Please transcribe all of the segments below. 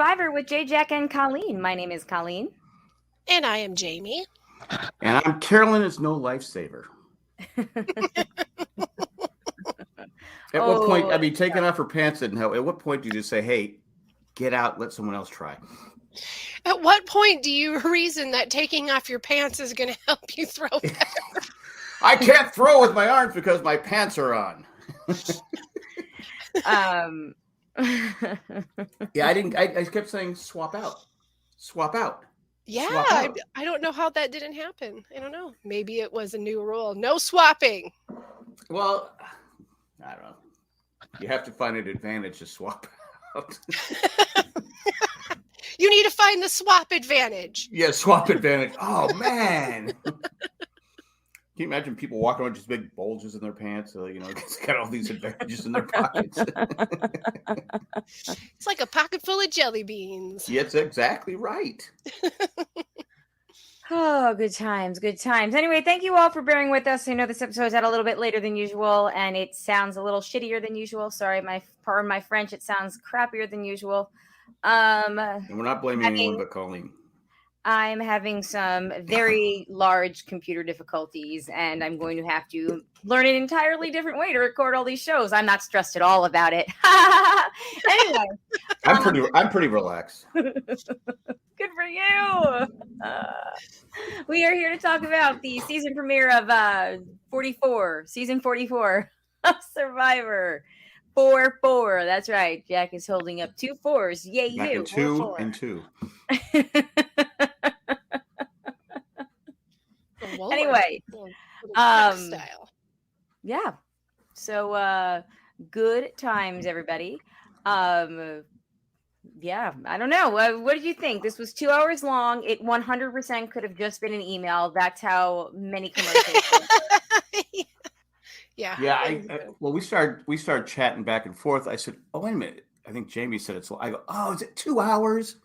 Survivor with Jack and Colleen. My name is Colleen. And I am Jamie. And I'm Carolyn is no lifesaver. At what point, I mean, taking off her pants didn't help. At what point do you just say, hey, get out, let someone else try? At what point do you reason that taking off your pants is going to help you throw better? I can't throw with my arms because my pants are on. Yeah, I kept saying swap out. Yeah, Swap out. I don't know how that didn't happen. I don't know. Maybe it was a new rule. No swapping. Well, I don't know. You have to find an advantage to swap out. You need to find the swap advantage. Yeah, swap advantage. Oh, man. Can you imagine people walking around with just big bulges in their pants? So, it's got all these advantages in their pockets. It's like a pocket full of jelly beans. Yeah, that's exactly right. Oh, good times. Anyway, thank you all for bearing with us. I know this episode is out a little bit later than usual, and it sounds a little shittier than usual. Sorry, pardon my French. It sounds crappier than usual. And we're not blaming anyone but Colleen. I'm having some very large computer difficulties, and I'm going to have to learn an entirely different way to record all these shows. I'm not stressed at all about it. Anyway, I'm pretty relaxed. Good for you. We are here to talk about the season premiere of season 44 of Survivor. 4-4. That's right. Jack is holding up 2 4s. Yay, you. 2 and 2. Anyway, style. Yeah. So good times, everybody. Yeah, I don't know. What did you think? This was 2 hours long. It 100% could have just been an email. That's how many commercials. Yeah. Well, we started chatting back and forth. I said, "Oh, wait a minute." I think Jamie said it's. I go, "Oh, is it 2 hours?"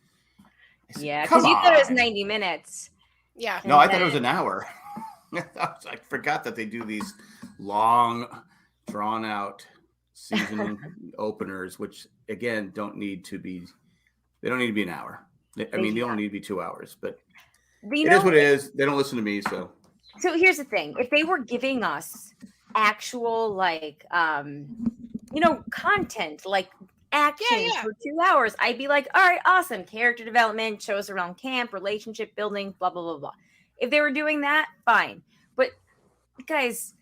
Said, yeah, because you thought it was 90 minutes. Yeah. No, I thought it was an hour. I forgot that they do these long, drawn-out season openers, which again don't need to be. They don't need to be an hour. They don't need to be 2 hours. But it is what it is. They don't listen to me, so. So here's the thing: if they were giving us actual content like action for 2 hours, I'd be like, all right, awesome. Character development, shows around camp, relationship building, blah blah blah blah. If they were doing that, fine. But guys,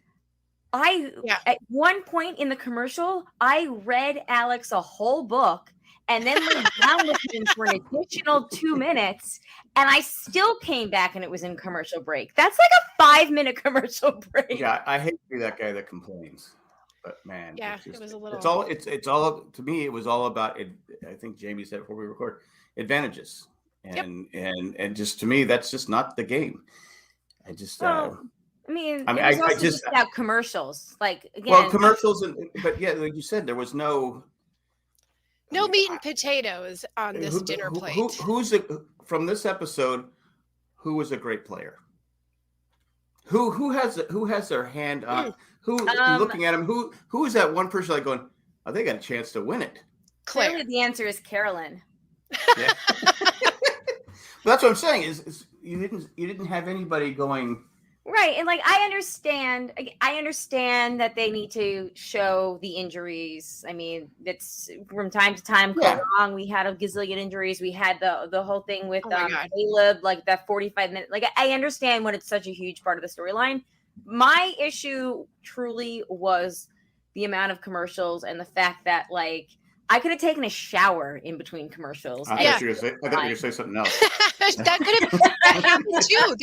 at one point in the commercial, I read Alex a whole book and then went down with him for an additional 2 minutes, and I still came back and it was in commercial break. That's like a 5-minute commercial break. Yeah, I hate to be that guy that complains, but man, it was a little. It's all to me. It was all about it. I think Jamie said before we record advantages, and just to me, that's just not the game. I just. I just about commercials, like again. Well, commercials, but yeah, like you said, there was no meat and potatoes on this dinner plate. From this episode? Who was a great player? Who has their hand on? Who looking at him? Who is that one person like going? Oh, they got a chance to win it. Clearly, the answer is Carolyn. Yeah. But that's what I'm saying. Is you didn't have anybody going. Right, and like I understand that they need to show the injuries. I mean, it's from time to time wrong. We had a gazillion injuries. We had the whole thing with Caleb, like that 45-minute. Like I understand when it's such a huge part of the storyline. My issue truly was the amount of commercials and the fact that like I could have taken a shower in between commercials. I thought you were going to say something else. That could have happened too.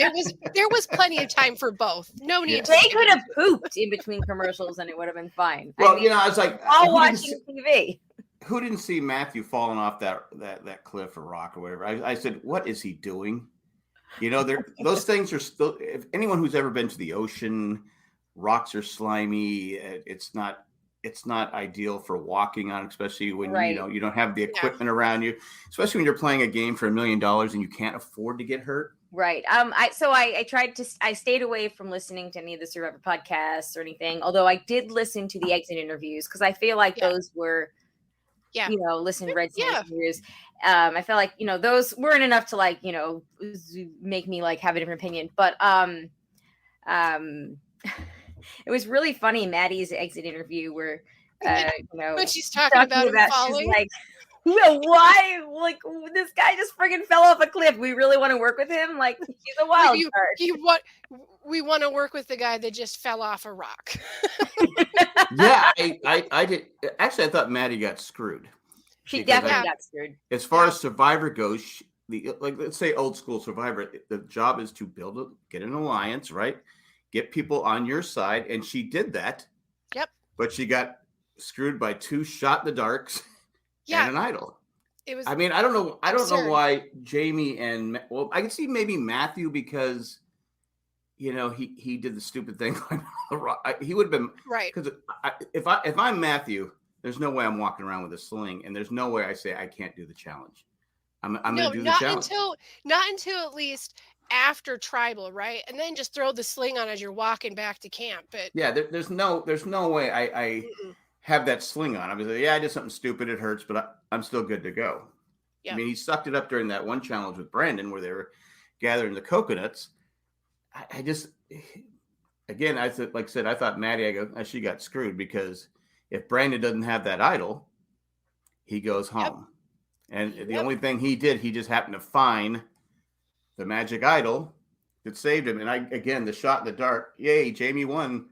There was plenty of time for both. No need. They could have pooped in between commercials and it would have been fine. Well, I was like, all watching TV. Who didn't see Matthew falling off that cliff or rock or whatever? I said, what is he doing? Those things are still. If anyone who's ever been to the ocean, rocks are slimy. It's not ideal for walking on, especially when you don't have the equipment around you, especially when you're playing a game for $1 million and you can't afford to get hurt. Right. I stayed away from listening to any of the Survivor podcasts or anything, although I did listen to the exit interviews because I feel like those were Yeah. listen to Red Yeah. interviews. I felt like, those weren't enough to like, make me like have a different opinion. But it was really funny, Maddie's exit interview where When she's talking about him she's falling. like, why? Like, this guy just friggin' fell off a cliff. We really want to work with him? Like, he's a wild card. We want to work with the guy that just fell off a rock. Yeah, I did. Actually, I thought Maddie got screwed. She definitely got screwed. As far as Survivor goes, let's say old school Survivor, the job is to get an alliance, right? Get people on your side, and she did that. Yep. But she got screwed by 2 shot in the darks and an idol. It was. I mean, I don't know why Jamie and I can see maybe Matthew because he did the stupid thing. He would have been right because if I'm Matthew, there's no way I'm walking around with a sling, and there's no way I say I can't do the challenge. I'm going to do the challenge. Not until at least after tribal, right? And then just throw the sling on as you're walking back to camp. But yeah, there's no way I have that sling on. I was like, I did something stupid. It hurts, but I'm still good to go. Yeah. I mean, he sucked it up during that one challenge with Brandon where they were gathering the coconuts. I just, again, I thought Maddie, she got screwed because if Brandon doesn't have that idol, he goes home. And the only thing he did, he just happened to find the magic idol that saved him. And the shot in the dark, yay, Jamie won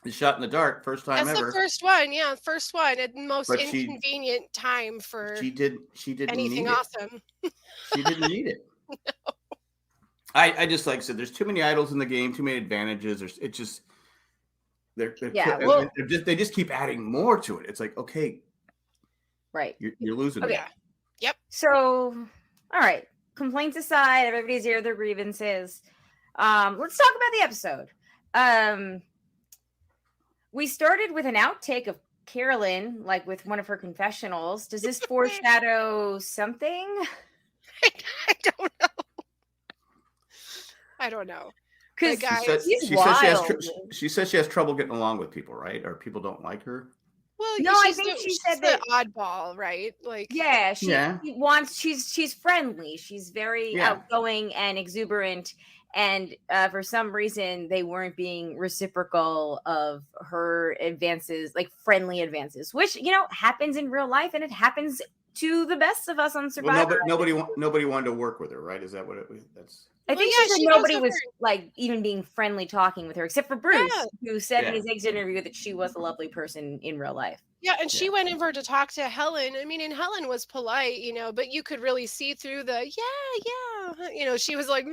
the shot in the dark, first time ever. That's the first one, first one at the most inconvenient time for she didn't anything need awesome. She didn't need it. No. I just, like I said, there's too many idols in the game, too many advantages. It's just they just keep adding more to it. It's like, okay, right, you're losing. Okay. Yep. So, all right. Complaints aside, everybody's here their grievances. Let's talk about the episode. We started with an outtake of Carolyn, like with one of her confessionals. Does this foreshadow something? I don't know. Because she says she has trouble getting along with people, right? Or people don't like her. Well, no, I think she said that oddball, right? Like, she's friendly. She's very outgoing and exuberant, and for some reason they weren't being reciprocal of her advances, like friendly advances, which happens in real life, and it happens to the best of us on Survivor. Well, nobody wanted to work with her, right? Is that what it was? I think nobody was like even being friendly talking with her, except for Bruce, who said in his exit interview that she was a lovely person in real life. Yeah, and she went over to talk to Helen. I mean, and Helen was polite, but you could really see through the she was like,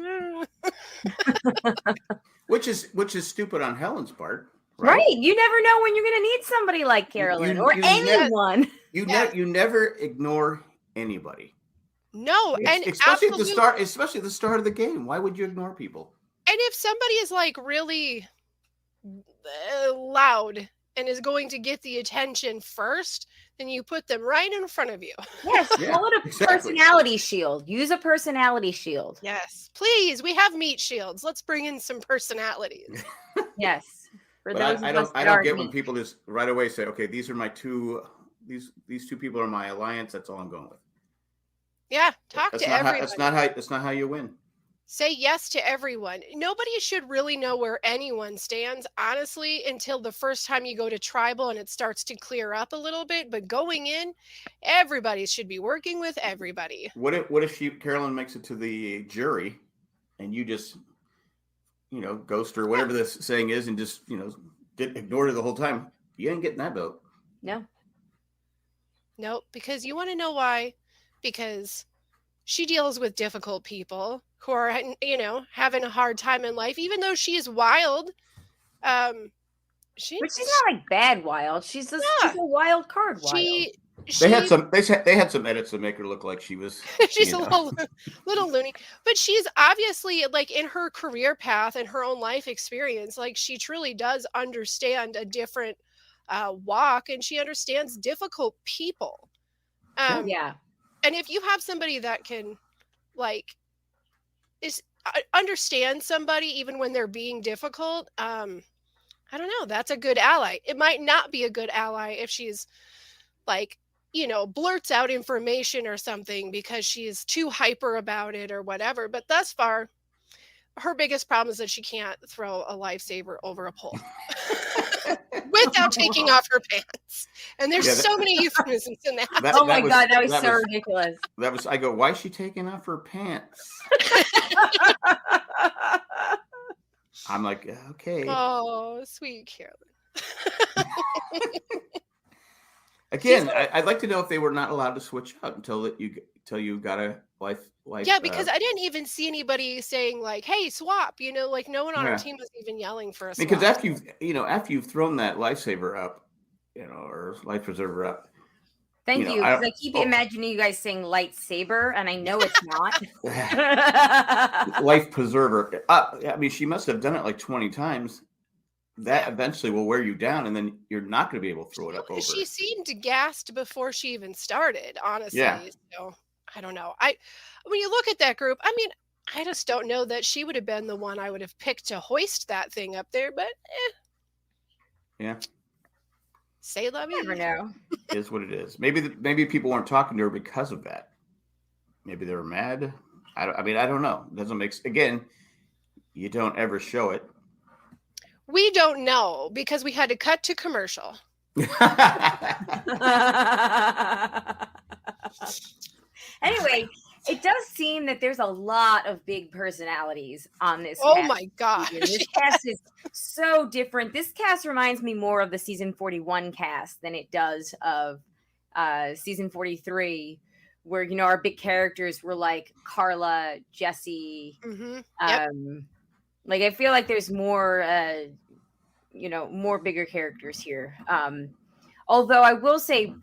which is stupid on Helen's part, right? You never know when you're going to need somebody like Carolyn or anyone. You never ignore anybody. No, and especially at the start of the game. Why would you ignore people? And if somebody is like really loud and is going to get the attention first, then you put them right in front of you. Yes, call it a personality shield. Use a personality shield. Yes, please. We have meat shields. Let's bring in some personalities. Yes. I don't get when people just right away say, okay, these are my two. These 2 people are my alliance. That's all I'm going with. Yeah, talk to everyone. That's not how you win. Say yes to everyone. Nobody should really know where anyone stands, honestly, until the first time you go to tribal and it starts to clear up a little bit. But going in, everybody should be working with everybody. What if Carolyn makes it to the jury, and you just ghost her, whatever this saying is, and just ignored her the whole time? You ain't getting that vote. No, because you want to know why? Because she deals with difficult people who are, having a hard time in life, even though she's wild. But she's not like bad wild. She's a wild card wild. They had some edits to make her look like she was. She's a little loony, but she's obviously like in her career path and her own life experience, like she truly does understand a different walk, and she understands difficult people. And if you have somebody that can understand somebody even when they're being difficult, I don't know, that's a good ally. It might not be a good ally if she's like blurts out information or something because she's too hyper about it or whatever. But thus far, her biggest problem is that she can't throw a lifesaver over a pole without taking off her pants. And there's so many euphemisms in that. Oh my God, that was so ridiculous. I go, why is she taking off her pants? I'm like, okay. Oh, sweet Carolyn. Again, I'd like to know if they were not allowed to switch out until you got a life. Yeah, because I didn't even see anybody saying like, "Hey, swap." Like no one on our team was even yelling for a swap. Because after you've thrown that lifesaver up, or life preserver up. Thank you. Because I keep imagining you guys saying lightsaber, and I know it's not. Life preserver. I mean, she must have done it like 20 times. That eventually will wear you down, and then you're not going to be able to throw it up over. She seemed gassed before she even started, honestly. Yeah. So I don't know. When you look at that group, I mean, I just don't know that she would have been the one I would have picked to hoist that thing up there, but yeah. Say love you. Never know. It is what it is. Maybe people weren't talking to her because of that. Maybe they were mad. I don't know. It doesn't make again. You don't ever show it. We don't know because we had to cut to commercial. Anyway, it does seem that there's a lot of big personalities on this. Oh my God. This cast is so different. This cast reminds me more of the season 41 cast than it does of season 43, where, our big characters were like Carla, Jesse. Mm-hmm. Yep. Like, I feel like there's more, more bigger characters here. Although I will say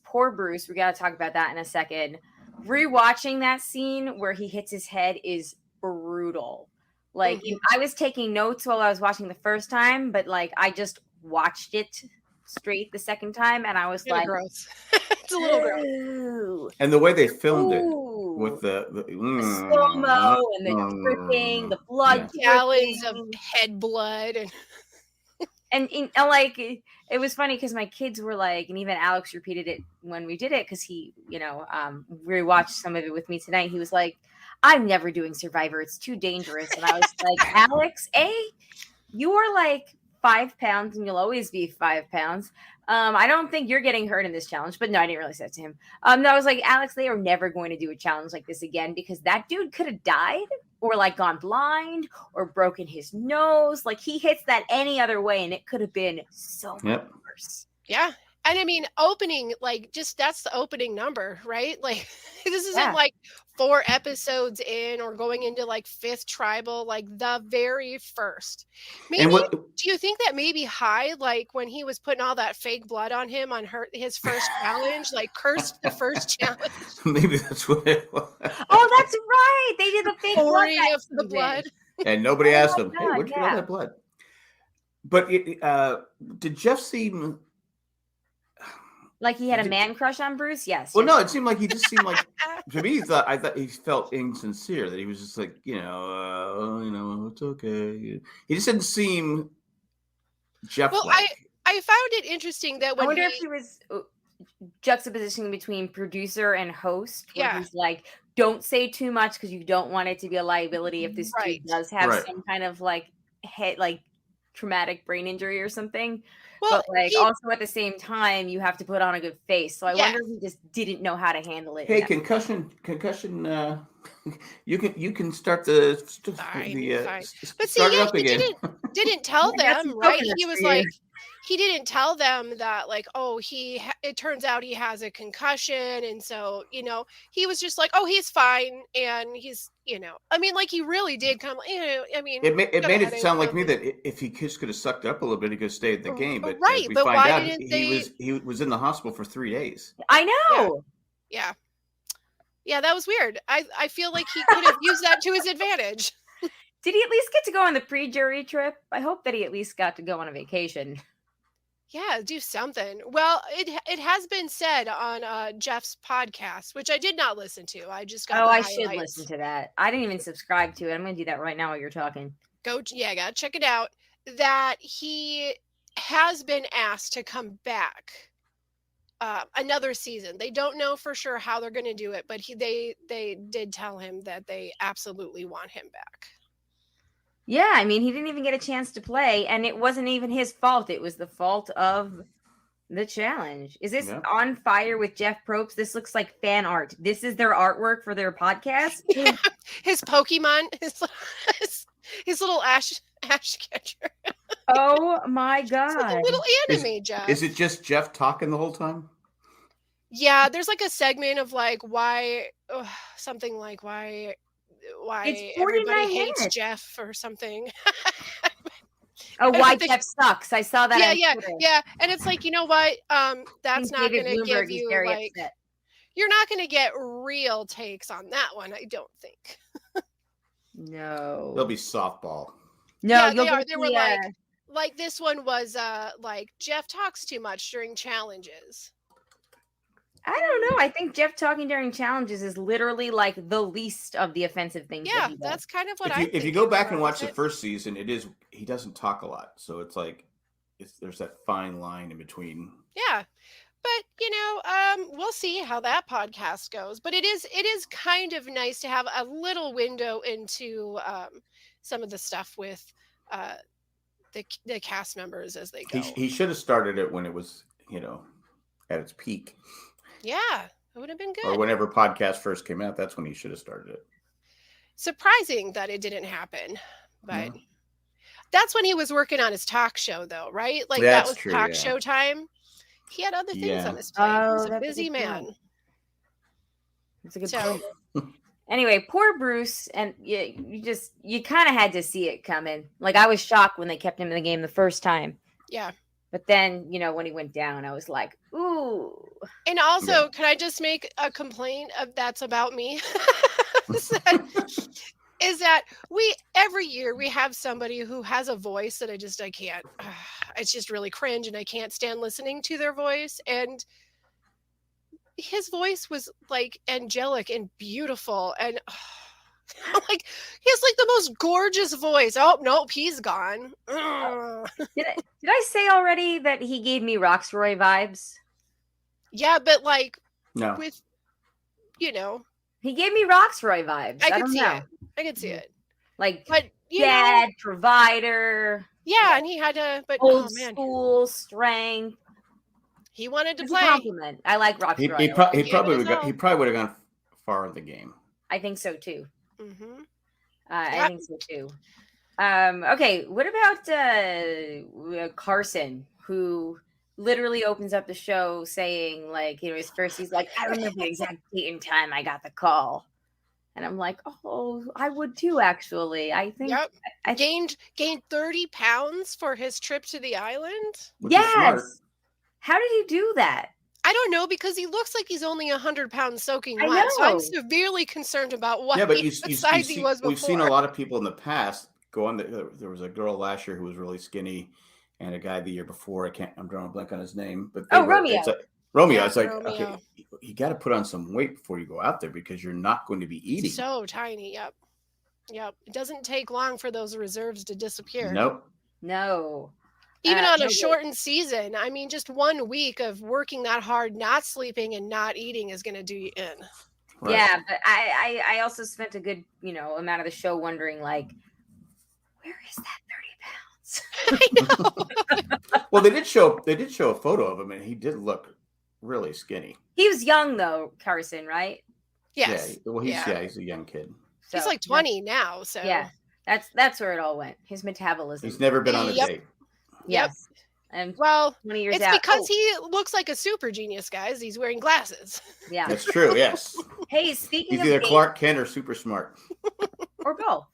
poor Bruce, we got to talk about that in a second. Rewatching that scene where he hits his head is brutal. Like, I was taking notes while I was watching the first time, but like, I just watched it straight the second time, and I was like, gross. It's a little gross. And the way they filmed it with the slow-mo and the dripping, the blood, gallons of head blood, and like it was funny because my kids were like, and even Alex repeated it when we did it because he, rewatched some of it with me tonight. He was like, "I'm never doing Survivor; it's too dangerous." And I was like, "Alex, you are like 5 pounds, and you'll always be 5 pounds. I don't think you're getting hurt in this challenge." But no, I didn't really say it to him. No, I was like, "Alex, they are never going to do a challenge like this again because that dude could have died or like gone blind or broken his nose. Like, he hits that any other way, and it could have been so much worse." Yeah. And I mean, opening, like, just that's the opening number, right? Like, this isn't like 4 episodes in or going into like 5th tribal, like the very first. Maybe, do you think that maybe High, like when he was putting all that fake blood on him on his first challenge, like cursed the first challenge? Maybe that's what it was. Oh, that's right. They did the fake pouring of the blood. And nobody asked him, "Hey, where'd you get all that blood?" But did Jeff seem like he had a man crush on Bruce? Yes. Well, no, it seemed like he just seemed like, to me, I thought he felt insincere, that he was just like, it's okay. He just didn't seem Jeff. Well, I found it interesting that when I wonder if he was juxtapositioning between producer and host, where he's like, don't say too much because you don't want it to be a liability if this dude does have some kind of like head, like traumatic brain injury or something. Well, but like also at the same time, you have to put on a good face. So I wonder if he just didn't know how to handle it. Hey, concussion. You can start the. But see, he didn't tell them, right? He was like, he didn't tell them that, like, oh, it turns out he has a concussion, and so he was just like, oh, he's fine, and he's, I mean, like, he really did come, I mean, it made it sound like me that if he just could have sucked up a little bit, he could have stayed in the game, but right, we but find why out didn't they? He was in the hospital for 3 days. I know. Yeah, that was weird. I feel like he could have used that to his advantage. Did he at least get to go on the pre-jury trip? I hope that he at least got to go on a vacation. Yeah, do something. Well, it has been said on Jeff's podcast, which I did not listen to. I just got. I should listen to that. I didn't even subscribe to it. I'm going to do that right now while you're talking. Gotta check it out. That he has been asked to come back another season. They don't know for sure how they're going to do it, but they did tell him that they absolutely want him back. Yeah, I mean, he didn't even get a chance to play, and it wasn't even his fault. It was the fault of the challenge. Is this On Fire with Jeff Probst? This looks like fan art. This is their artwork for their podcast. Yeah. His Pokemon, his little ash catcher. Oh my god! It's like a little anime, Jeff. Is it just Jeff talking the whole time? Yeah, there's like a segment of like something like why everybody hates Jeff or something. Oh, why Jeff sucks. I saw that. Yeah. And it's like, you know what? That's not going to give you like, upset. You're not going to get real takes on that one. I don't think. No. They'll be softball. No, yeah, they are. They were like this one was like Jeff talks too much during challenges. I don't know. I think Jeff talking during challenges is literally like the least of the offensive things. Yeah, that's kind of what if you go back and watch the first season, he doesn't talk a lot. So it's like there's that fine line in between. Yeah. But we'll see how that podcast goes. But it is kind of nice to have a little window into some of the stuff with the cast members as they go. He should have started it when it was, at its peak. Yeah, it would have been good. Or whenever podcast first came out, that's when he should have started it. Surprising that it didn't happen, but that's when he was working on his talk show, though, right? Like that was true, talk show time. He had other things on his plate. He was a busy man. That's a good point. Anyway, poor Bruce, and you kind of had to see it coming. Like I was shocked when they kept him in the game the first time. Yeah. But then, when he went down, I was like, ooh. And also, can I just make a complaint that's about me? is that every year we have somebody who has a voice that I can't. It's just really cringe, and I can't stand listening to their voice. And his voice was like angelic and beautiful, and like he has like the most gorgeous voice. Oh nope, he's gone. Did I say already that he gave me Roxroy vibes? Yeah, but like no, with he gave me Roxroy vibes. I could see it. Like dad, provider. Yeah, and he had to, but old school strength. He wanted to it's play. A compliment. I like Roxroy. He probably would have gone far in the game. I think so too. Mm-hmm. I think so too. Okay, what about Carson, who literally opens up the show saying, like, his first, he's like, I remember the exact date and time I got the call. And I'm like, oh, I would too, actually. I think I gained 30 pounds for his trip to the island. Yes. How did he do that? I don't know, because he looks like he's only 100 pounds soaking wet. So I'm severely concerned about what he was before. We've seen a lot of people in the past go on. There was a girl last year who was really skinny, and a guy the year before. I'm drawing a blank on his name, but Romeo. Romeo. It's like, okay, you got to put on some weight before you go out there because you're not going to be eating. So tiny. Yep. It doesn't take long for those reserves to disappear. Nope. No. Even on a shortened season, I mean, just 1 week of working that hard, not sleeping and not eating is going to do you in. Right. Yeah, but I also spent a good, amount of the show wondering, like, where is that 30 pounds? I know. Well, they did show a photo of him, and he did look really skinny. He was young though, Carson, right? Yes. Yeah. Well, he's a young kid. So, he's like 20 now. So yeah, that's where it all went. His metabolism. He's never been on a date. Yes. And 20 years out. Because he looks like a super genius, guys. He's wearing glasses. Yeah. That's true, yes. Hey, speaking of either Clark Kent or super smart. Or both.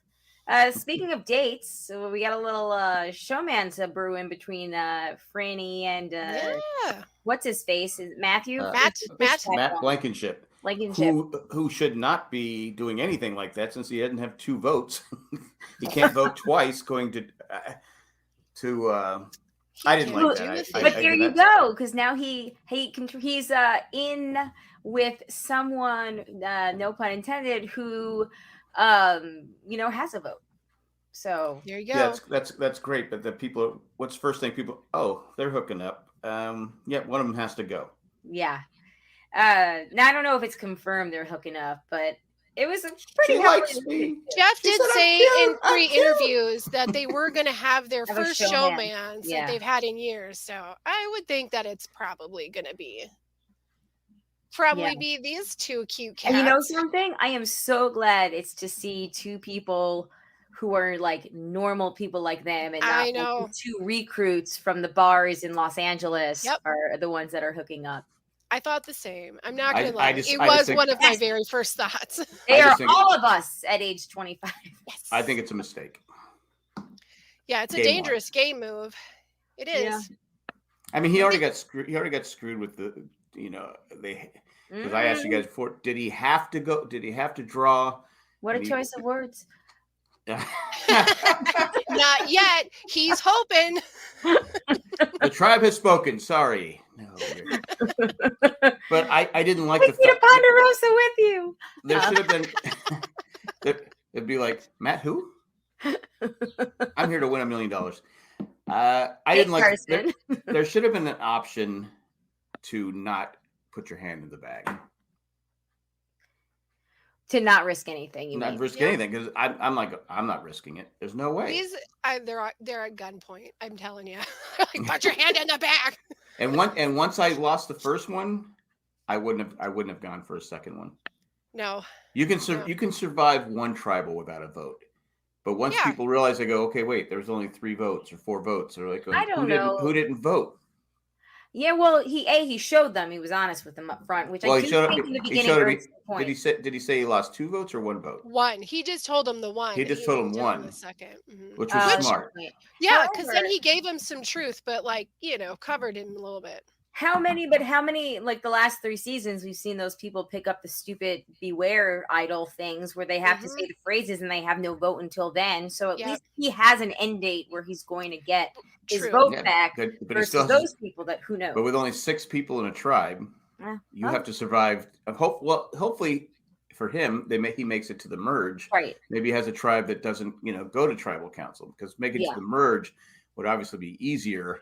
Speaking of dates, so we got a little showman to brew in between Franny and what's his face? Is it Matthew? Matt Blankenship. Blankenship. Who should not be doing anything like that since he doesn't have 2 votes. He can't vote twice going to I didn't like that. But there you go, because now he's in with someone, no pun intended, who has a vote. So there you go. Yeah, that's great. But the people, what's the first thing people? Oh, they're hooking up. Yeah, one of them has to go. Yeah. Now I don't know if it's confirmed they're hooking up, but it was a pretty. She likes me. Jeff She did said, say "I'm in cute, I'm cute." pre-interviews that they were going to have their Have a first showman. showmans Yeah. that they've had in years. So I would think that it's probably going to be these two cute cats. And you know something? I am so glad it's to see two people who are like normal people like them, and not I know. like the two recruits from the bars in Los Angeles Yep. are the ones that are hooking up. I thought the same. I'm not I- going to I lie. just- It I just was think- one of my Yes. very first thoughts. They I are just think- all of us at age 25. Yes. I think it's a mistake. Yeah, it's a Game-wise. dangerous game move. It is. Yeah. I mean, he already got screwed. He already got screwed with the, because I asked you guys before, did he have to go? Did he have to draw? What a choice of words. Not yet. He's hoping. The tribe has spoken. Sorry. No. But I didn't like We the need a fact Ponderosa with you. there should have been. It'd be like, Matt, who? I'm here to win $1 million. I didn't like. There should have been an option to not put your hand in the bag. To not risk anything. You Not mean? risk anything, because I'm like, I'm not risking it. There's no way. They're at gunpoint. I'm telling you. Like, put your hand in the back. And once I lost the first one, I wouldn't have gone for a second one. No. You can survive one tribal without a vote. But once people realize, they go, okay, wait, there's only 3 votes or 4 votes. They're like, I don't know. Who didn't vote? Yeah, well, he showed them. He was honest with them up front, which I do think in the beginning. Did he say he lost 2 votes or 1 vote? 1. He just told him the 1. He just told him 1. The second. Mm-hmm. Which was smart. Yeah, because then he gave him some truth, but covered him a little bit. How many, like the last 3 seasons, we've seen those people pick up the stupid beware idol things where they have to say the phrases and they have no vote until then. So at least he has an end date where he's going to get his vote back but versus those people that who knows. But with only 6 people in a tribe, you have to survive. Hopefully for him, he makes it to the merge. Right. Maybe he has a tribe that doesn't, go to tribal council, because making it to the merge would obviously be easier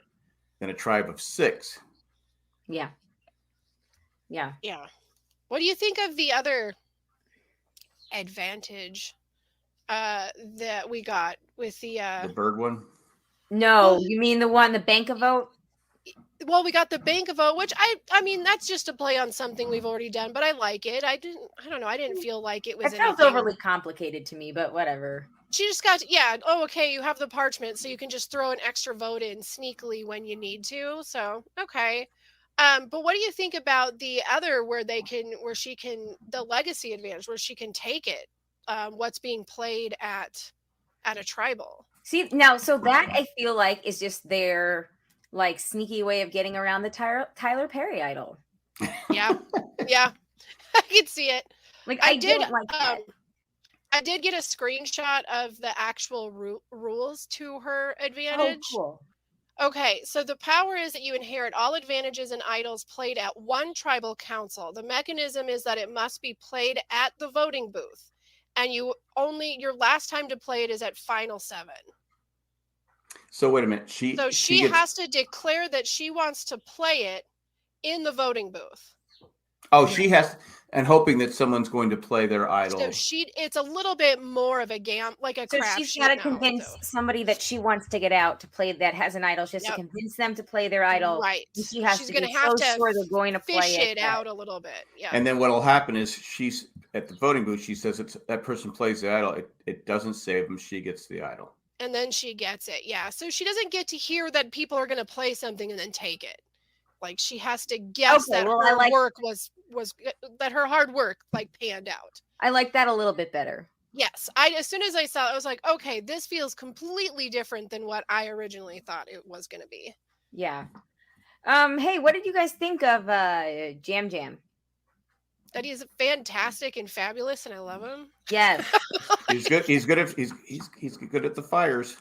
than a tribe of 6. Yeah. What do you think of the other advantage that we got with the bird one? Well, you mean the bank of vote? Well, we got the bank of vote, which I mean that's just a play on something we've already done, but I like it. I don't know. I didn't feel like it was. It felt overly complicated to me, but whatever. She just got okay, you have the parchment, so you can just throw an extra vote in sneakily when you need to. So okay. But what do you think about the other where she can the legacy advantage, where she can take it? What's being played at a tribal? See now, so that I feel like is just their like sneaky way of getting around the Tyler Perry idol. Yeah, I can see it. Like I did like that. I did get a screenshot of the actual rules to her advantage. Oh, cool. Okay, so the power is that you inherit all advantages and idols played at one tribal council. The mechanism is that it must be played at the voting booth, and your last time to play it is at final 7. So wait a minute. She has to declare that she wants to play it in the voting booth. Oh, she has, and hoping that someone's going to play their idol. So it's a little bit more of a like a crap. So she's got to convince somebody that she wants to get out to play that has an idol. She has to convince them to play their idol. Right. And she's going to have to sure they're going to play fish it out a little bit. Yeah. And then what will happen is she's at the voting booth. She says that person plays the idol. It doesn't save them. She gets the idol. And then she gets it. Yeah. So she doesn't get to hear that people are going to play something and then take it. Like she has to guess that her work was that her hard work like panned out. I like that a little bit better. Yes. As soon as I saw it, I was like, okay, this feels completely different than what I originally thought it was going to be. Yeah. Hey, what did you guys think of Jam Jam? That he's fantastic and fabulous, and I love him. Yes. He's good. He's good at the fires.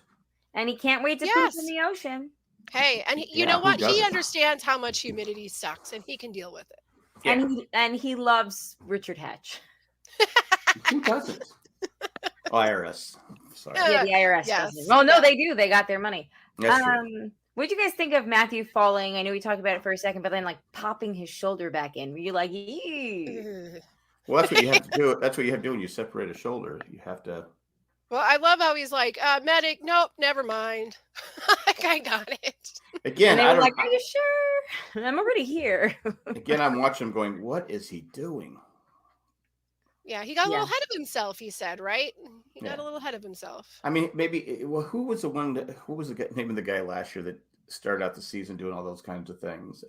And he can't wait to poop in the ocean. Hey, and you know what? He understands how much humidity sucks, and he can deal with it. Yeah. And he loves Richard Hatch. Who doesn't? IRS. Sorry. Yeah, the IRS doesn't. Oh no, they do. They got their money. That's true. What do you guys think of Matthew falling? I know we talked about it for a second, but then like popping his shoulder back in. Were you like, eee? Well, that's what you have to do. That's what you have to do when you separate a shoulder. You have to. Well, I love how he's like, medic, nope, never mind. I got it. Again, And they I were don't. like, are you sure? I'm already here. Again, I'm watching him going, what is he doing? Yeah, he got a little ahead of himself, he said, right? He got a little ahead of himself. I mean, maybe, well, who was the name of the guy last year that started out the season doing all those kinds of things?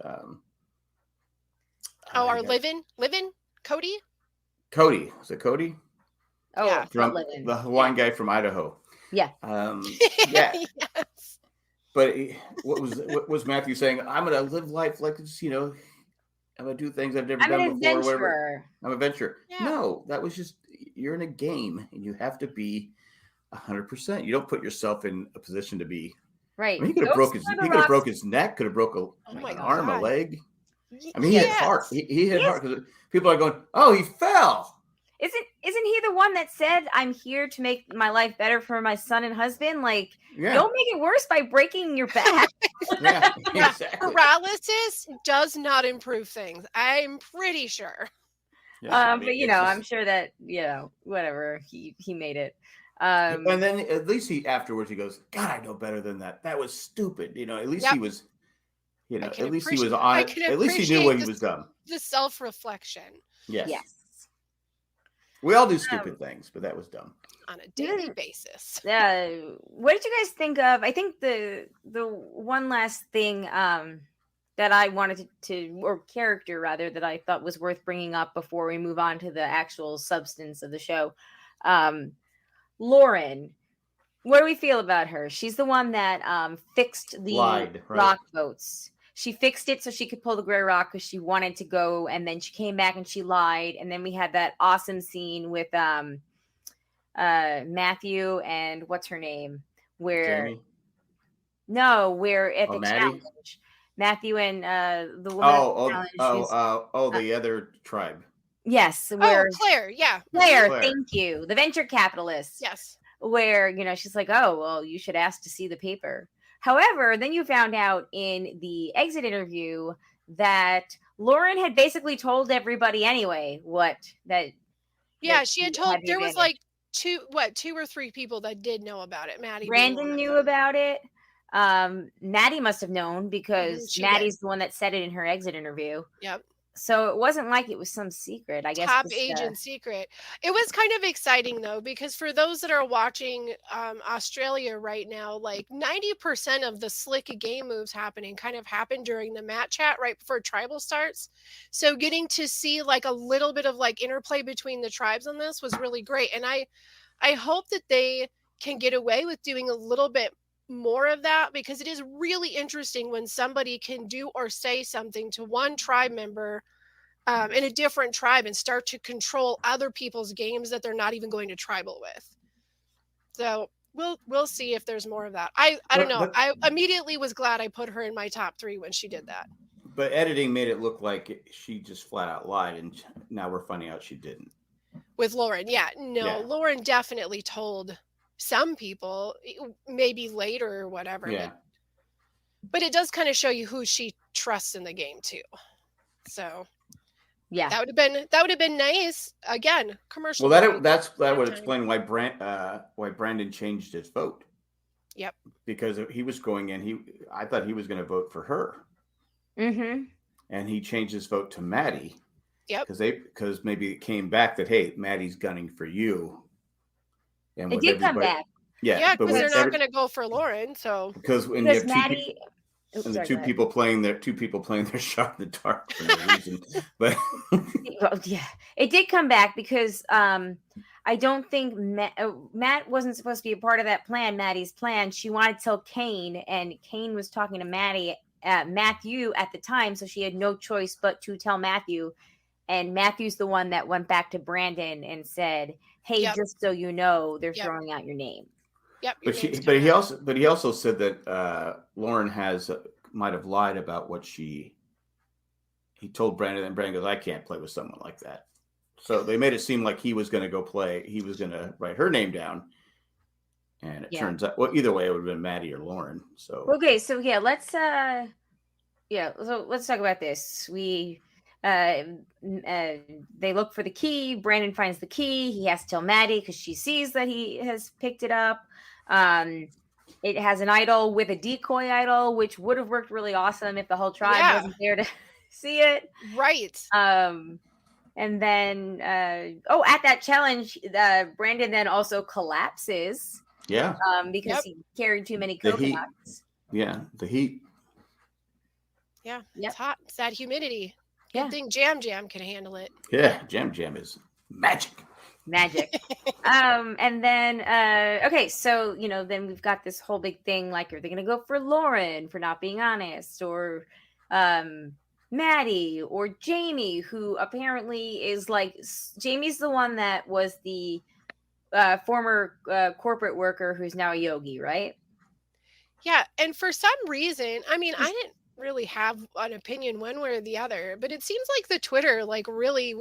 Our Livin'? Cody? Cody. Was it Cody? Oh, Yeah. The Hawaiian guy from Idaho. Yeah. Yeah. Yes. But what was Matthew saying? I'm going to live life like it's, I'm going to do things I've never done before. Whatever. I'm an adventurer. Yeah. No, that was just, you're in a game and you have to be 100%. You don't put yourself in a position to be. Right. I mean, he could have broke his neck, could have broke an arm, a leg. I mean, he hit hard. He hit hard because people are going, oh, he fell. Isn't he the one that said, I'm here to make my life better for my son and husband? Like, don't make it worse by breaking your back. Yeah, exactly. Paralysis does not improve things. I'm pretty sure. Yeah, but I'm sure that, whatever, he made it. And then at least afterwards he goes, God, I know better than that. That was stupid. At least he was, at least he was honest. At least he knew what he was done. The self-reflection. Yes. We all do stupid things, but that was dumb. On a daily basis. What did you guys think of? I think the one last thing that I wanted or character rather, that I thought was worth bringing up before we move on to the actual substance of the show. Lauren, what do we feel about her? She's the one that fixed the rock votes. She fixed it so she could pull the gray rock because she wanted to go, and then she came back and she lied. And then we had that awesome scene with Matthew and what's her name? Where Jamie? No, where at the challenge. Matthew and the woman. The other tribe. Yes, where Claire, Claire, thank you. The venture capitalist. Yes. Where, she's like, oh, well, you should ask to see the paper. However, then you found out in the exit interview that Lauren had basically told everybody anyway she had told. There was like two or three people that did know about it. Brandon knew about it. Maddie must have known because Maddie's the one that said it in her exit interview. Yep. So it wasn't like it was some secret, I guess. Top agent secret. It was kind of exciting though, because for those that are watching Australia right now, like 90% of the slick game moves happening kind of happen during the mat chat right before tribal starts. So getting to see like a little bit of like interplay between the tribes on this was really great. And I hope that they can get away with doing a little bit more of that, because it is really interesting when somebody can do or say something to one tribe member in a different tribe and start to control other people's games that they're not even going to tribal with. So we'll see if there's more of that. I don't know. I immediately was glad I put her in my top 3 when she did that. But editing made it look like she just flat out lied, and now we're finding out she didn't. With Lauren, Lauren definitely told some people, maybe later or whatever. Yeah. But it does kind of show you who she trusts in the game too. So yeah, that would have been nice. Again, commercial. Well, that would explain why Brandon changed his vote. Yep. Because he was going in. I thought he was going to vote for her. Mm-hmm. And he changed his vote to Maddie. Yep. Because maybe it came back that, hey, Maddie's gunning for you. And it did come back. Yeah, because they're not going to go for Lauren. So because you have Maddie, the two people playing their shot in the dark for no reason. But it did come back because I don't think Matt wasn't supposed to be a part of that plan. Maddie's plan. She wanted to tell Kane, and Kane was talking to Matthew at the time, so she had no choice but to tell Matthew. And Matthew's the one that went back to Brandon and said, hey, just so you know, they're throwing out your name. Yep. But he also said that Lauren might have lied about what he told Brandon, and Brandon goes, I can't play with someone like that. So they made it seem like he was going to go play. He was going to write her name down. And it turns out, well, either way, it would have been Maddie or Lauren. So okay, so let's so let's talk about this. We they look for the key. Brandon finds the key. He has to tell Maddie because she sees that he has picked it up. It has an idol with a decoy idol, which would have worked really awesome if the whole tribe wasn't there to see it. Right. And then at that challenge, Brandon then also collapses. Yeah. Because he carried too many coconuts. The heat. Yeah. It's hot. It's that humidity. Yeah. I think Jam Jam can handle it. Yeah, Jam Jam is magic. And then so then we've got this whole big thing, like, are they gonna go for Lauren for not being honest, or Maddie or Jamie, who apparently is like, Jamie's the one that was the former corporate worker who's now a yogi, right? Yeah, and for some reason, I mean, I didn't really have an opinion one way or the other, but it seems like the Twitter really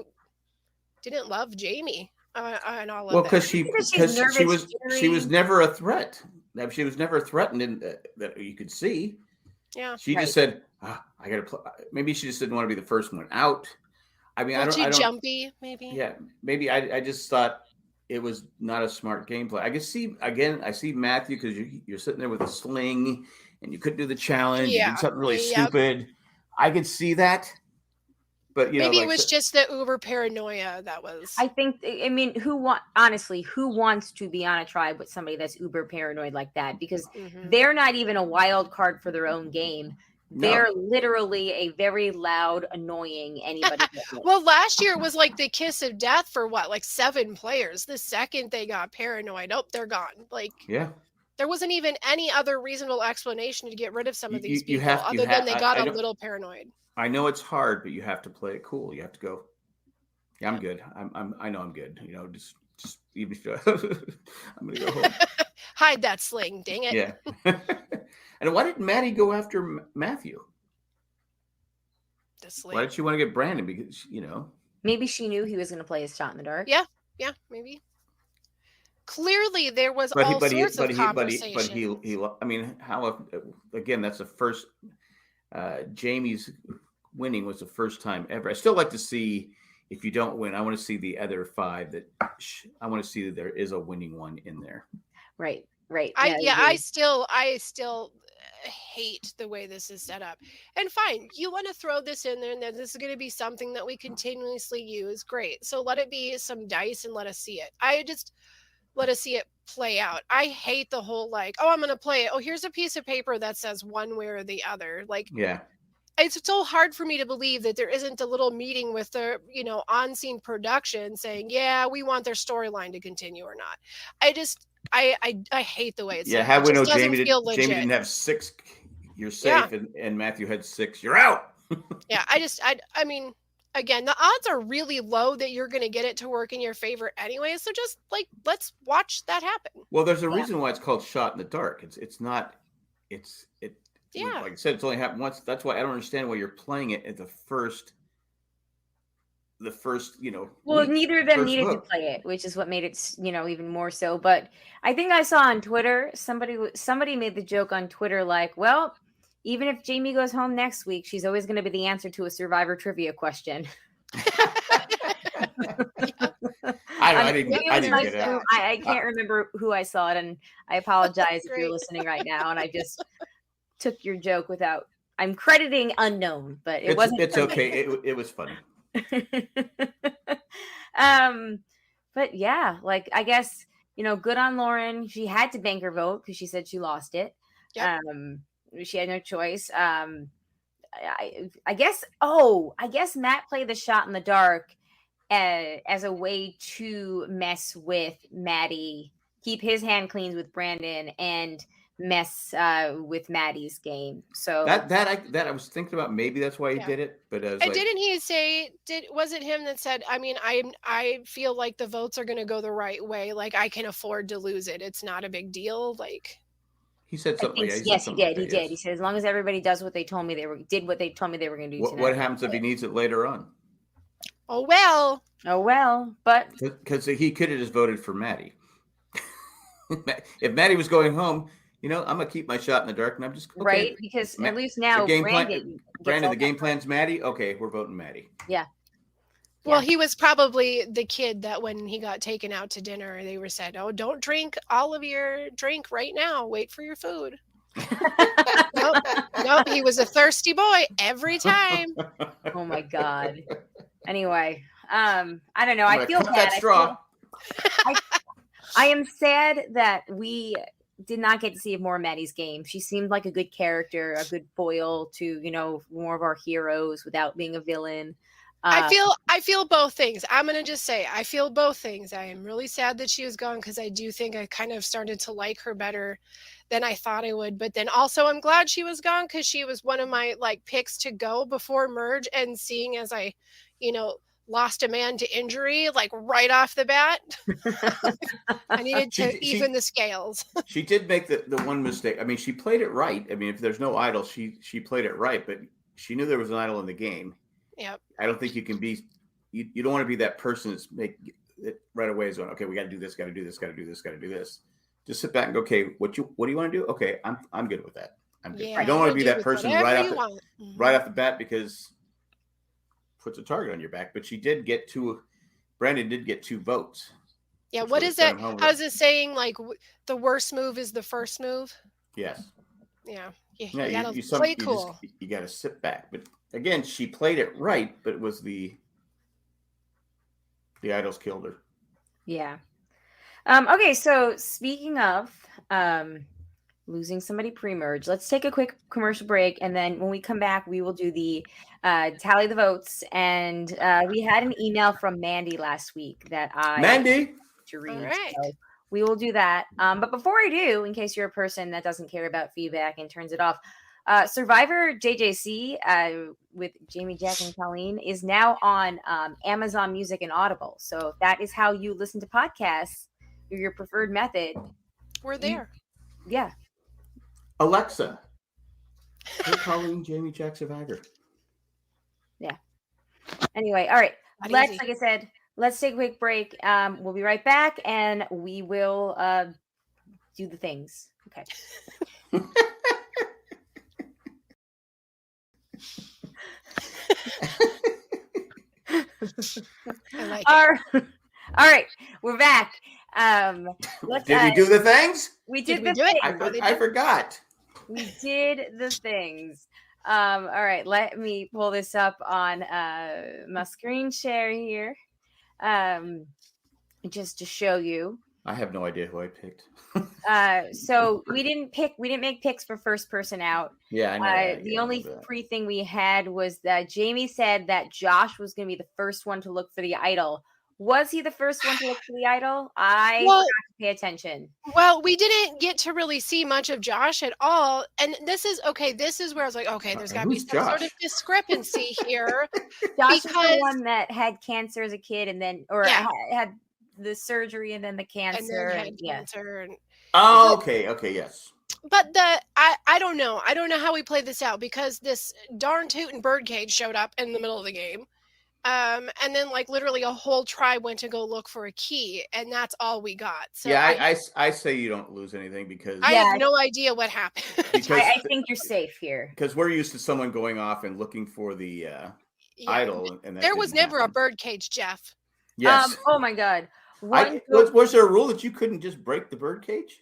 didn't love Jamie and all of that. Well, because she was never a threat. She was never threatened that you could see. Yeah, she just said, I gotta play. Maybe she just didn't want to be the first one out. I mean, I don't. Jumpy, maybe. Yeah, maybe. I just thought it was not a smart gameplay. I see Matthew, because you're sitting there with a sling and you couldn't do the challenge. You did something really stupid. I could see that. But maybe it was just the uber paranoia that was. I think. I mean, who wants to be on a tribe with somebody that's uber paranoid like that? Because they're not even a wild card for their own game. No. They're literally a very loud, annoying anybody. Well, last year it was like the kiss of death for 7 players. The second they got paranoid, they're gone. There wasn't even any other reasonable explanation to get rid of some of these people other than they got a little paranoid. I know it's hard, but you have to play it cool. You have to go, I'm good. I know I'm good. Just even if I'm going to go home. Hide that sling, dang it. Yeah. And why did Maddie go after Matthew? Why did she want to get Brandon? Because, maybe she knew he was going to play his shot in the dark. Yeah, maybe. Clearly, there was all sorts of conversation. Again, that's the first. Jamie's winning was the first time ever. I still like to see, if you don't win, I want to see the other 5 I want to see that there is a winning one in there. Right. I still hate the way this is set up. And fine, you want to throw this in there, and then this is going to be something that we continuously use. Great. So let it be some dice and let us see it. Let us see it play out. I hate the whole I'm going to play it. Oh, here's a piece of paper that says one way or the other. It's so hard for me to believe that there isn't a little meeting with the, on-scene production saying, yeah, we want their storyline to continue or not. I hate the way it's how we know Jamie didn't have 6, you're safe, and Matthew had 6, you're out. Yeah, I mean, again, the odds are really low that you're going to get it to work in your favor anyway. So just let's watch that happen. Well, there's a reason why it's called Shot in the Dark. It's not. Like I said, it's only happened once. That's why I don't understand why you're playing it at the first. Well, neither of them needed to play it, which is what made it, even more so. But I think I saw on Twitter somebody made the joke on Twitter, well, even if Jamie goes home next week, she's always going to be the answer to a Survivor trivia question. I didn't get it. I can't remember who I saw it, and I apologize if you're listening right now. And I just took your joke without. I'm crediting unknown, but it wasn't. It's okay. It was funny. But yeah, I guess good on Lauren. She had to bank her vote because she said she lost it. Yep. She had no choice. I guess Matt played the shot in the dark as a way to mess with Maddie, keep his hand clean with Brandon, and mess with Maddie's game. So that I was thinking about, maybe that's why he did it. But didn't he say? Was it him that said? I mean, I feel like the votes are going to go the right way. I can afford to lose it. It's not a big deal. He said something. Yes, he did. He did. He said, as long as everybody does what they told me did what they told me they were going to do. What happens if he needs it later on? Oh well. But because he could have just voted for Maddie. if Maddie was going home, I'm gonna keep my shot in the dark, and I'm just okay. Right, because at least now Brandon, the game plan's Maddie. Okay, we're voting Maddie. Yeah. Well, he was probably the kid that when he got taken out to dinner, they were said, "Oh, don't drink all of your drink right now. Wait for your food." Nope, he was a thirsty boy every time. Oh my God. Anyway, I don't know. I feel cut bad. that straw. I am sad that we did not get to see more of Maddie's game. She seemed like a good character, a good foil to, more of our heroes without being a villain. I feel both things. I'm going to just say, I feel both things. I am really sad that she was gone because I do think I kind of started to like her better than I thought I would. But then also I'm glad she was gone because she was one of my picks to go before merge, and seeing as I, lost a man to injury, right off the bat, I needed to even the scales. She did make the one mistake. I mean, she played it right. I mean, if there's no idol, she played it right, but she knew there was an idol in the game. Yep. I don't think you can be. You don't want to be that person that's make it right away. Is going, okay, we got to do this, got to do this, got to do this, got to do this. Just sit back and go, okay, what do you want to do? Okay, I'm good with that. I'm good. Yeah, you don't want to be that person right off the bat because puts a target on your back. But Brandon did get 2 votes. Yeah, what is that? How's it saying? The worst move is the first move? Yes. Yeah. You gotta play cool. You got to sit back. But again, she played it right, but it was the idols killed her. Yeah. Okay, so speaking of losing somebody pre-merge, let's take a quick commercial break, and then when we come back, we will do the tally the votes. And we had an email from Mandy last week that Mandy to read. All right. So we will do that. But before I do, in case you're a person that doesn't care about feedback and turns it off, SurvivorJJC with Jamie, Jack, and Colleen is now on Amazon Music and Audible. So if that is how you listen to podcasts, or your preferred method, we're there. Yeah. Alexa, hey, Colleen, Jamie, Jack, Survivor. Yeah. Anyway, all right. Like I said, let's take a quick break. We'll be right back, and we will do the things. Okay. I like it. All right, we're back. Did we do the things? We did the things. I forgot. We did the things. All right, let me pull this up on my screen share here, just to show you. I have no idea who I picked. So we didn't make picks for first person out. Yeah, I know. The only free thing we had was that Jamie said that Josh was going to be the first one to look for the idol. Was he the first one to look for the idol? I forgot to pay attention. Well, we didn't get to really see much of Josh at all. And this is where I was like, okay, there's got to be some sort of discrepancy here. Josh is the one that had cancer as a kid and then, had the surgery and then the cancer. And then cancer. Okay, yes. But I don't know. I don't know how we played this out because this darn tootin' birdcage showed up in the middle of the game. And then literally a whole tribe went to go look for a key, and that's all we got. So yeah, I say you don't lose anything because I have no idea what happened. I think you're safe here because we're used to someone going off and looking for the idol, and there was never a birdcage, Jeff. Yes. Oh my God. Was there a rule that you couldn't just break the birdcage?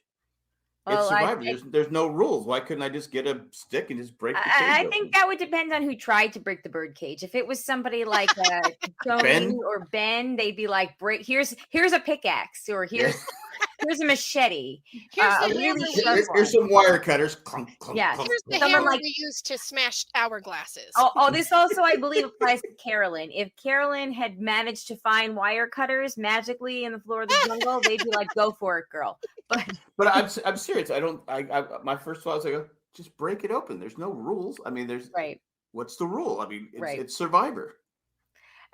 Well, it's Survivor. There's no rules. Why couldn't I just get a stick and just break the cage I think that would depend on who tried to break the birdcage. If it was somebody like Tony or Ben, they'd be like, "Break! Here's a pickaxe, or here's a machete. Here's some wire cutters. Clunk, clunk, yeah, clunk, here's the hammer we used to smash hourglasses." This also, I believe, applies to Carolyn. If Carolyn had managed to find wire cutters magically in the floor of the jungle, they'd be like, "Go for it, girl." But I'm serious. My first thought was just break it open. There's no rules. I mean, what's the rule? I mean, it's Survivor.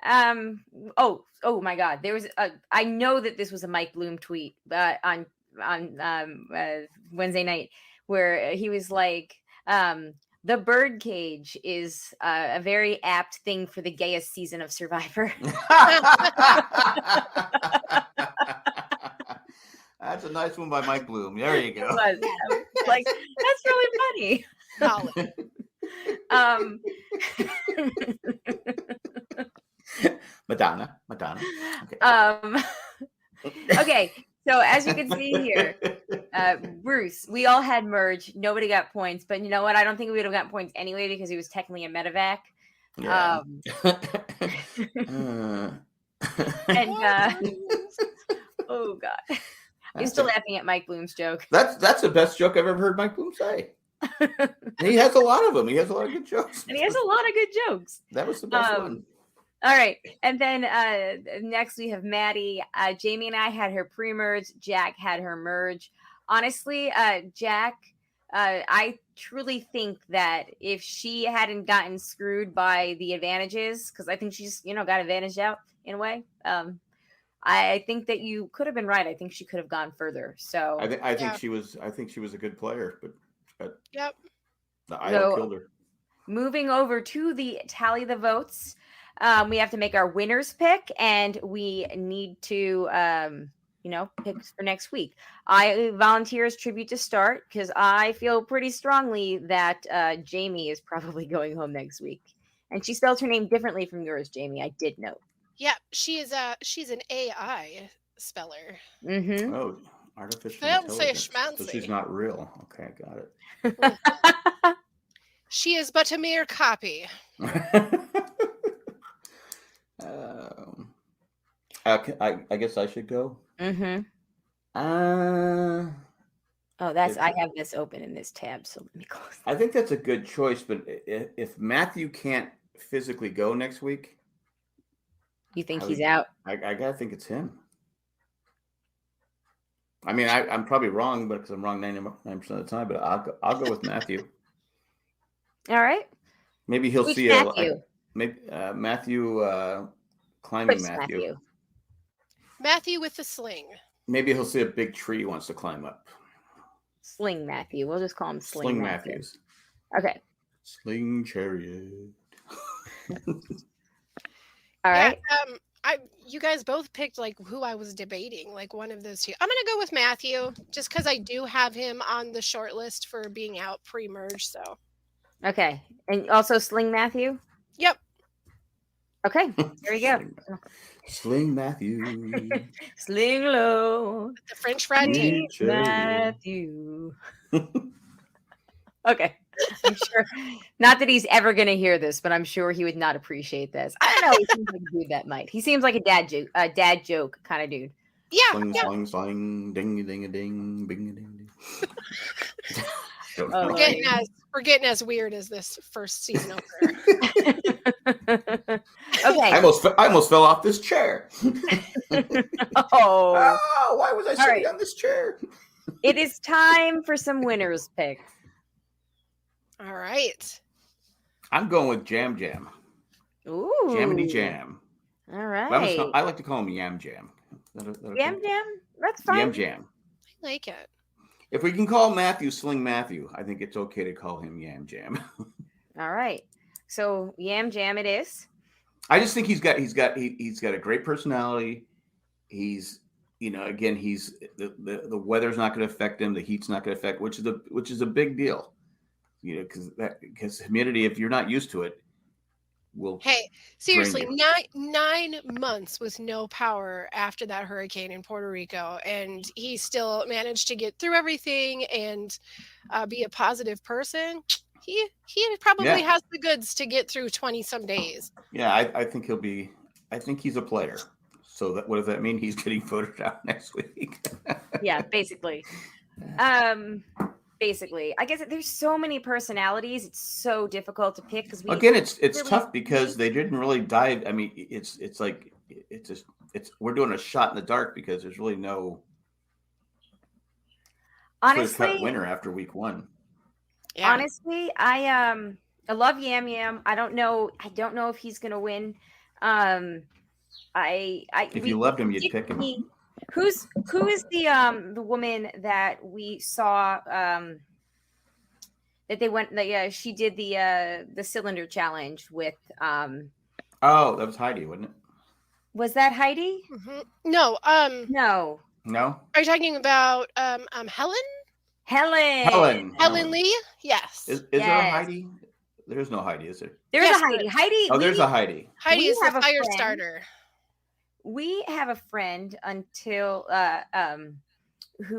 Oh my God. There was I know that this was a Mike Bloom tweet on Wednesday night where he was like, the bird cage is a very apt thing for the gayest season of Survivor. That's a nice one by Mike Bloom. There you go. It was. Like, that's really funny. Madonna. Okay. Okay. So as you can see here, Bruce, we all had merge. Nobody got points, but you know what? I don't think we would have gotten points anyway because he was technically a medevac. Yeah. Oh God, I'm still laughing at Mike Bloom's joke. That's the best joke I've ever heard Mike Bloom say. He has a lot of them. He has a lot of good jokes. And he has a lot of good jokes. That was the best one. All right. And then next we have Maddie. Jamie and I had her pre-merge. Jack had her merge. Honestly, Jack, I truly think that if she hadn't gotten screwed by the advantages, because I think she's, got advantaged out in a way. I think that you could have been right. I think she could have gone further. So I think she was a good player, but yep. The idol killed her. Moving over to the tally the votes. We have to make our winners pick, and we need to, pick for next week. I volunteer as tribute to start because I feel pretty strongly that Jamie is probably going home next week, and she spelled her name differently from yours, Jamie. I did note. Yeah, she's an AI speller. Mm-hmm. Oh, artificial I don't say intelligence. schmancy. So she's not real. Okay, I got it. She is but a mere copy. I guess I should go. Mm-hmm. I have this open in this tab, so let me close. I think that's a good choice, but if Matthew can't physically go next week, you think he's out? I gotta think it's him. I mean, I'm probably wrong, but because I'm wrong 99% of the time. But I'll go with Matthew. All right. Maybe he'll see Matthew? Matthew climbing Matthew. Matthew with the sling. Maybe he'll see a big tree he wants to climb up. Sling Matthew. We'll just call him Sling Matthews. Okay. Sling chariot. All right. You guys both picked like who I was debating, like one of those two. I'm gonna go with Matthew just because I do have him on the short list for being out pre-merge. So. Okay, and also Sling Matthew. Yep. Okay, there we go. Sling Matthew. Sling low. The French fried tape. Matthew. Okay. I'm sure. Not that he's ever going to hear this, but I'm sure he would not appreciate this. I don't know. He seems like a dude that might. He seems like a dad joke kind of dude. Yeah. Sling, sling, sling, ding, ding, ding, bing, ding, ding. We're getting as weird as this first season opener. Okay. I almost fell off this chair. Oh, why was I sitting on this chair? It is time for some winners pick. All right. I'm going with Jam Jam. Ooh. Jamity Jam. All right. I like to call him Yam Jam. Yam Jam? That's fine. Yam Jam. I like it. If we can call Matthew Sling Matthew, I think it's okay to call him Yam Jam. All right. So Yam Jam it is. I just think he's got a great personality. He's again, he's the weather's not going to affect him, the heat's not going to affect, which is a big deal. Because humidity, if you're not used to it, will. Hey, seriously, 9 months with no power after that hurricane in Puerto Rico, and he still managed to get through everything and be a positive person. He probably has the goods to get through 20 some days. Yeah, I think he'll be. I think he's a player. So what does that mean? He's getting voted out next week. Yeah, basically. Basically, I guess there's so many personalities. It's so difficult to pick because it's really tough because they didn't really dive. I mean, it's we're doing a shot in the dark because there's really no clear-cut winner after week 1. Yeah. Honestly, I love Yam Yam. I don't know if he's gonna win. If you loved him, you'd pick him. Who is the woman that we saw that they went she did the cylinder challenge with that was Heidi, wasn't it? Was that Heidi? Mm-hmm. No, no. No. Are you talking about Helen? Helen Lee? Yes. Is there a Heidi? There's no Heidi, is there? There's a Heidi. Heidi. Oh, there's a Heidi. Heidi is the fire starter. We have a friend until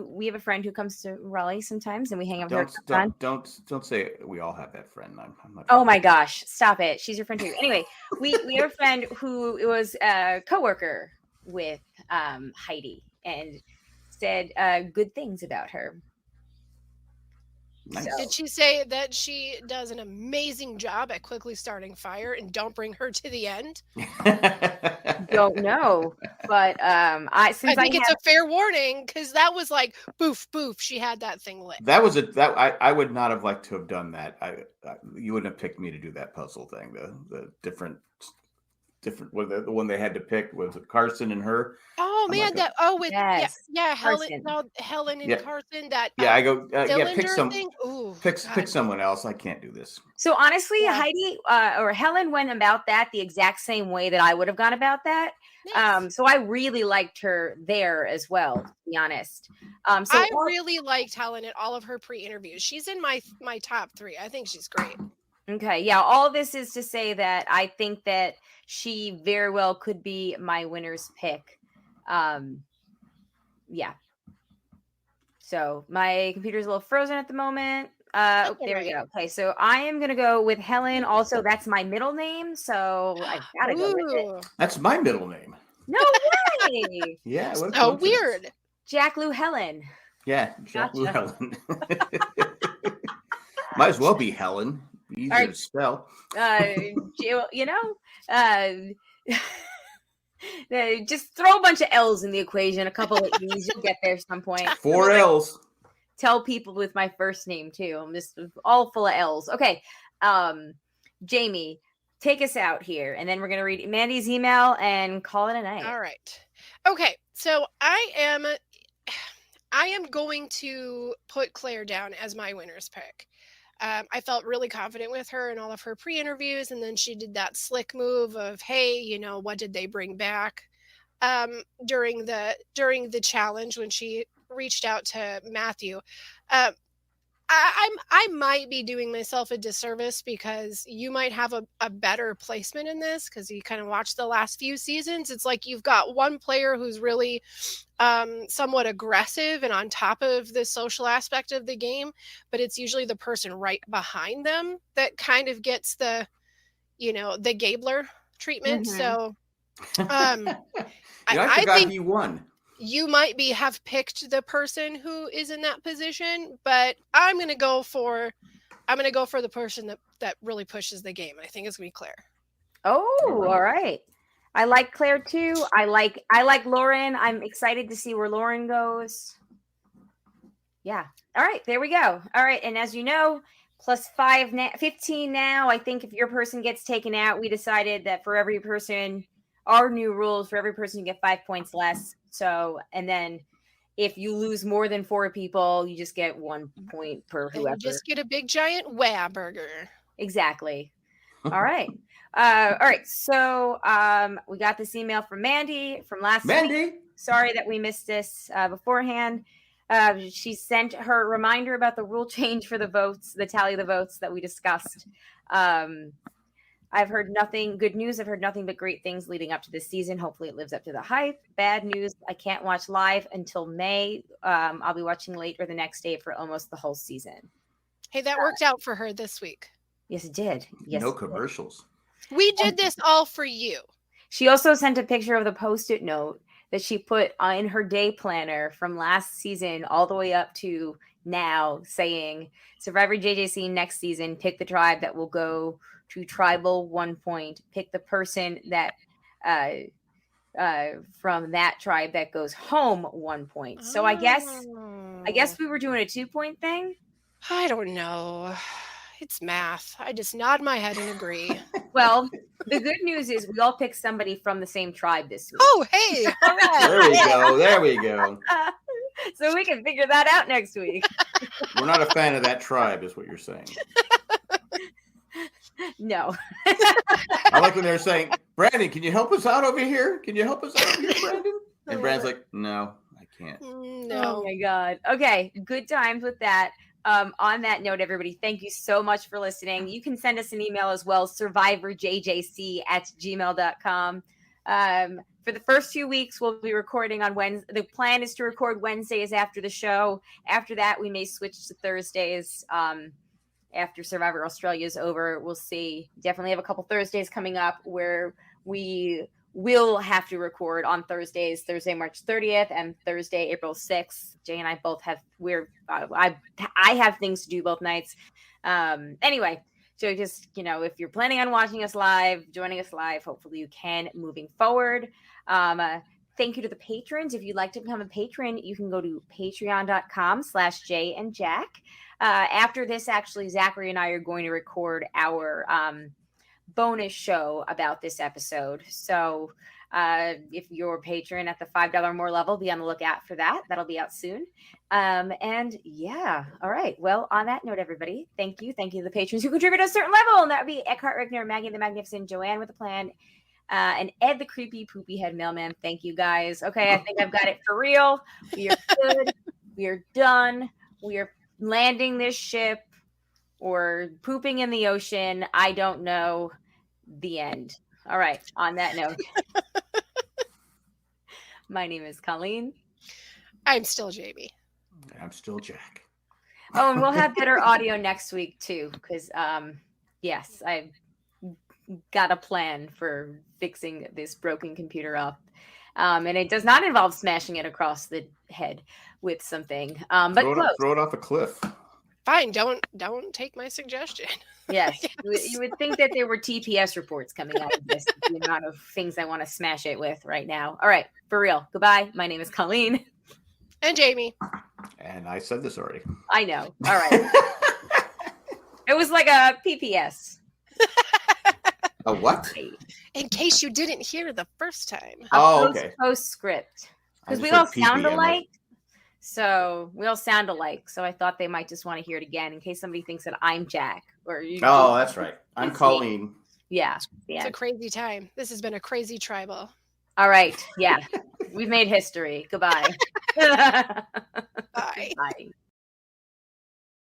we have a friend who comes to Raleigh sometimes, and we hang out with her. Don't say we all have that friend. I'm not. Oh my gosh, stop it! She's your friend too. Anyway, we have a friend who was a coworker with Heidi and said good things about her. Nice. So. Did she say that she does an amazing job at quickly starting fire and don't bring her to the end? Don't know, but I think it's a fair warning because that was like boof boof. She had that thing lit. That was I would not have liked to have done that. You wouldn't have picked me to do that puzzle thing. The different the one they had to pick was Carson and her. Oh man, Helen and Carson. That I go pick Ooh, someone else. I can't do this. So honestly, Heidi or Helen went about that the exact same way that I would have gone about that. Nice. So I really liked her there as well, to be honest. I really liked Helen at all of her pre-interviews. She's in my top 3. I think she's great. Okay, yeah. All this is to say that I think that she very well could be my winner's pick. Yeah. So my computer's a little frozen at the moment. There we go. Okay, so I am gonna go with Helen. Also, that's my middle name, so I gotta go with it. That's my middle name. No way. Yeah. So weird. Jack Lou Helen. Yeah, Jack Lou Helen. Might as well be Helen. Easier to spell. Just throw a bunch of L's in the equation, a couple of E's, you'll get there some point. 4 L's. Tell people with my first name too. I'm just all full of L's. Okay. Jamie, take us out here, and then we're gonna read Mandy's email and call it a night. All right. Okay. So I am going to put Claire down as my winner's pick. I felt really confident with her in all of her pre-interviews, and then she did that slick move of, hey, what did they bring back during the challenge when she reached out to Matthew. I might be doing myself a disservice because you might have a better placement in this because you kind of watched the last few seasons. It's like you've got one player who's really somewhat aggressive and on top of the social aspect of the game, but it's usually the person right behind them that kind of gets the Gabler treatment. Mm-hmm. So I think you won. You might have picked the person who is in that position, but I'm going to go for the person that really pushes the game. I think it's going to be Claire. Oh, all right. I like Claire too. I like Lauren. I'm excited to see where Lauren goes. Yeah. All right, there we go. All right, and as you know, +5 now, 15 now. I think if your person gets taken out, we decided that for every person, our new rules, for every person you get 5 points less. So, and then if you lose more than 4 people, you just get 1 point per whoever. You just get a big giant wah burger. Exactly. All right. All right. So we got this email from Mandy from last week. Sorry that we missed this beforehand. She sent her reminder about the rule change for the votes, the tally of the votes that we discussed. I've heard nothing good news. I've heard nothing but great things leading up to this season. Hopefully it lives up to the hype. Bad news. I can't watch live until May. I'll be watching late or the next day for almost the whole season. Hey, that worked out for her this week. Yes, it did. Yes, no commercials. We did this all for you. She also sent a picture of the Post-it note that she put in her day planner from last season all the way up to now, saying SurvivorJJC next season, pick the tribe that will go to tribal 1 point, pick the person that from that tribe that goes home 1 point. So I guess we were doing a 2 point thing. I don't know. It's math. I just nod my head and agree. Well, the good news is we all picked somebody from the same tribe this week. Oh, hey. All right. There we go. So we can figure that out next week. We're not a fan of that tribe, is what you're saying. No. I like when they're saying, Brandon, can you help us out over here? Can you help us out over here, Brandon? And Brandon's like, no, I can't. No. Oh my God. Okay. Good times with that. On that note, everybody, thank you so much for listening. You can send us an email as well, survivorjjc@gmail.com. For the first 2 weeks, we'll be recording on Wednesday. The plan is to record Wednesdays after the show. After that, we may switch to Thursdays. After Survivor Australia is over, we'll see. Definitely have a couple Thursdays coming up where we will have to record on Thursdays, Thursday, March 30th and Thursday, April 6th. Jay and I both have, I have things to do both nights. Anyway, so just, if you're planning on watching us live, joining us live, hopefully you can moving forward. Thank you to the patrons. If you'd like to become a patron, you can go to patreon.com/Jay and Jack. After this, actually, Zachary and I are going to record our bonus show about this episode. So if you're a patron at the $5 or more level, be on the lookout for that. That'll be out soon. And yeah, all right. Well, on that note, everybody, thank you. Thank you to the patrons who contribute at a certain level. And that would be Eckhart Rickner, Maggie the Magnificent, Joanne with a Plan, and Ed the Creepy Poopy Head Mailman. Thank you, guys. Okay, I think I've got it for real. We are good. We are done. We are landing this ship or pooping in the ocean. I don't know. The end. All right. On that note, my name is Colleen. I'm still Jamie. I'm still Jack. Oh, and we'll have better audio next week too, because yes, I've got a plan for fixing this broken computer up. And it does not involve smashing it across the head with something. But throw it off a cliff. Fine, don't take my suggestion. Yes, you would think that there were TPS reports coming out of this, the amount of things I want to smash it with right now. All right, for real. Goodbye. My name is Colleen. And Jamie. And I said this already. I know. All right. It was like a PPS. A what? In case you didn't hear the first time. Okay. Postscript. Because we heard all sound PPM. alike. So we all sound alike. So I thought they might just want to hear it again in case somebody thinks that I'm Jack. Oh, that's right. I'm It's Colleen. me. Yeah. It's a crazy time. This has been a crazy tribal. All right. Yeah. We've made history. Goodbye. Bye. Bye.